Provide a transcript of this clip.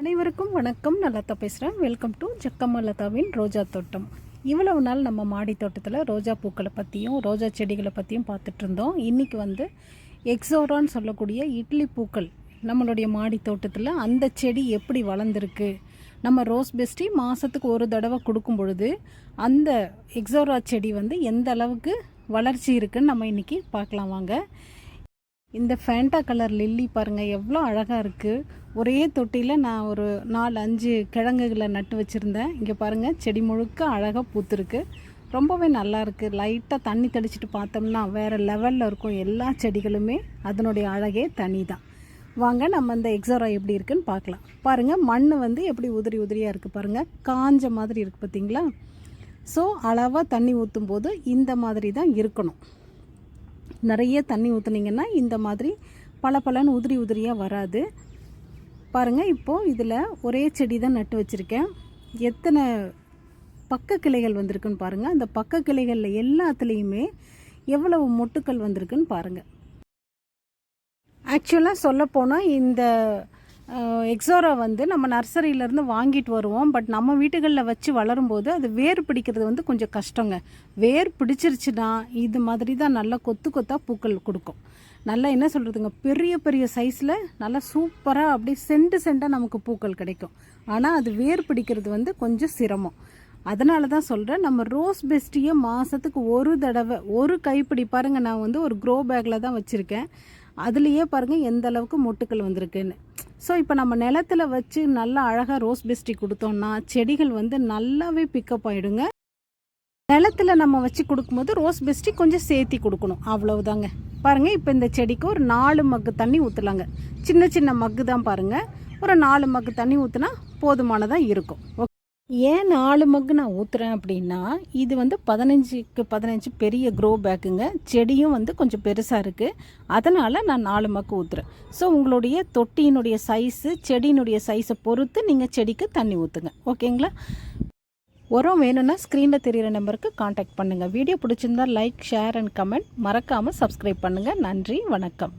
அனைவருக்கும் வணக்கம். லதா பேசுகிறேன். வெல்கம் டு ஜக்கம்மா லதாவின் ரோஜா தோட்டம். இவ்வளவு நாள் நம்ம மாடி தோட்டத்தில் ரோஜா பூக்களை பற்றியும் ரோஜா செடிகளை பற்றியும் பார்த்துட்டு இருந்தோம். இன்றைக்கி எக்ஸோரான்னு சொல்லக்கூடிய இட்லி பூக்கள் நம்மளுடைய மாடி தோட்டத்தில் அந்த செடி எப்படி வளர்ந்துருக்கு, நம்ம ரோஸ் பெஸ்டி மாதத்துக்கு ஒரு தடவை கொடுக்கும் பொழுது அந்த எக்ஸோரா செடி எந்த அளவுக்கு வளர்ச்சி இருக்குதுன்னு நம்ம இன்றைக்கி பார்க்கலாம் வாங்க. இந்த ஃபேண்டா கலர் லில்லி பாருங்கள் எவ்வளோ அழகாக இருக்குது. ஒரே தொட்டியில் நான் ஒரு 4-5 கிழங்குகளை நட்டு வச்சுருந்தேன். இங்கே பாருங்கள் செடி முழுக்க அழகாக பூத்துருக்கு. ரொம்பவே நல்லா இருக்குது. லைட்டாக தண்ணி தெளிச்சிட்டு பார்த்தோம்னா வேறு லெவலில் இருக்கும். எல்லா செடிகளுமே அதனுடைய அழகே தனி தான். வாங்க நம்ம இந்த எக்ஸோரா எப்படி இருக்குதுன்னு பார்க்கலாம். பாருங்கள் மண் எப்படி உதிரி உதிரியாக இருக்குது பாருங்கள். காஞ்ச மாதிரி இருக்குது பார்த்தீங்களா. ஸோ அளவாக தண்ணி ஊற்றும் போது இந்த மாதிரி தான் இருக்கணும். நிறைய தண்ணி ஊற்றுனீங்கன்னா இந்த மாதிரி பலன்னு உதிரி உதிரியாக வராது. பாருங்கள் இப்போது இதில் ஒரே செடி தான் நட்டு வச்சுருக்கேன். எத்தனை பக்க கிளைகள் வந்திருக்குன்னு பாருங்கள். அந்த பக்க கிளைகளில் எல்லாத்துலேயுமே எவ்வளவு மொட்டுக்கள் வந்திருக்குன்னு பாருங்கள். ஆக்சுவலாக சொல்லப்போனால் இந்த எக்ஸோரா நம்ம நர்சரியிலேருந்து வாங்கிட்டு வருவோம். பட் நம்ம வீட்டுகளில் வச்சு வளரும்போது அது வேர் பிடிக்கிறது கொஞ்சம் கஷ்டங்க. வேர் பிடிச்சிருச்சுன்னா இது மாதிரி தான் நல்லா கொத்து கொத்தாக பூக்கள் கொடுக்கும். நல்லா என்ன சொல்கிறதுங்க, பெரிய பெரிய சைஸில் நல்லா சூப்பராக அப்படியே செண்டாக நமக்கு பூக்கள் கிடைக்கும். ஆனால் அது வேர் பிடிக்கிறது கொஞ்சம் சிரமம். அதனால தான் சொல்கிறேன், நம்ம ரோஸ் பெஸ்டியை மாதத்துக்கு ஒரு தடவை ஒரு கைப்பிடி பாருங்கள். நான் ஒரு க்ரோ பேக்கில் தான் வச்சுருக்கேன். அதுலேயே பாருங்கள் எந்த அளவுக்கு மொட்டுக்கள் வந்திருக்குன்னு. ஸோ இப்போ நம்ம நிலத்தில் வச்சு நல்லா அழகாக ரோஸ் பெஸ்டி கொடுத்தோம்னா செடிகள் நல்லாவே பிக்கப் ஆகிடுங்க. நிலத்தில் நம்ம வச்சு கொடுக்கும்போது ரோஸ் பெஸ்டி கொஞ்சம் சேர்த்தி கொடுக்கணும், அவ்வளவுதாங்க. பாருங்கள் இப்போ இந்த செடிக்கு ஒரு 4 மக்கு தண்ணி ஊற்றலாங்க. சின்ன சின்ன மக்கு தான் பாருங்கள். ஒரு 4 மக்கு தண்ணி ஊற்றினா போதுமானதாக இருக்கும். ஏன் 4 மக்கு நான் ஊற்றுறேன் அப்படின்னா, இது 15க்கு 15 பெரிய க்ரோ பேக்குங்க. செடியும் கொஞ்சம் பெருசாக இருக்குது. அதனால் நான் 4 மக்கு ஊற்றுறேன். ஸோ உங்களுடைய தொட்டியினுடைய சைஸு செடியினுடைய சைஸை பொறுத்து நீங்கள் செடிக்கு தண்ணி ஊற்றுங்க. ஓகேங்களா. உரம் வேணும்னா ஸ்க்ரீனில் தெரிகிற நம்பருக்கு காண்டாக்ட் பண்ணுங்கள். வீடியோ பிடிச்சிருந்தால் லைக், ஷேர் அண்ட் கமெண்ட். மறக்காமல் சப்ஸ்கிரைப் பண்ணுங்கள். நன்றி, வணக்கம்.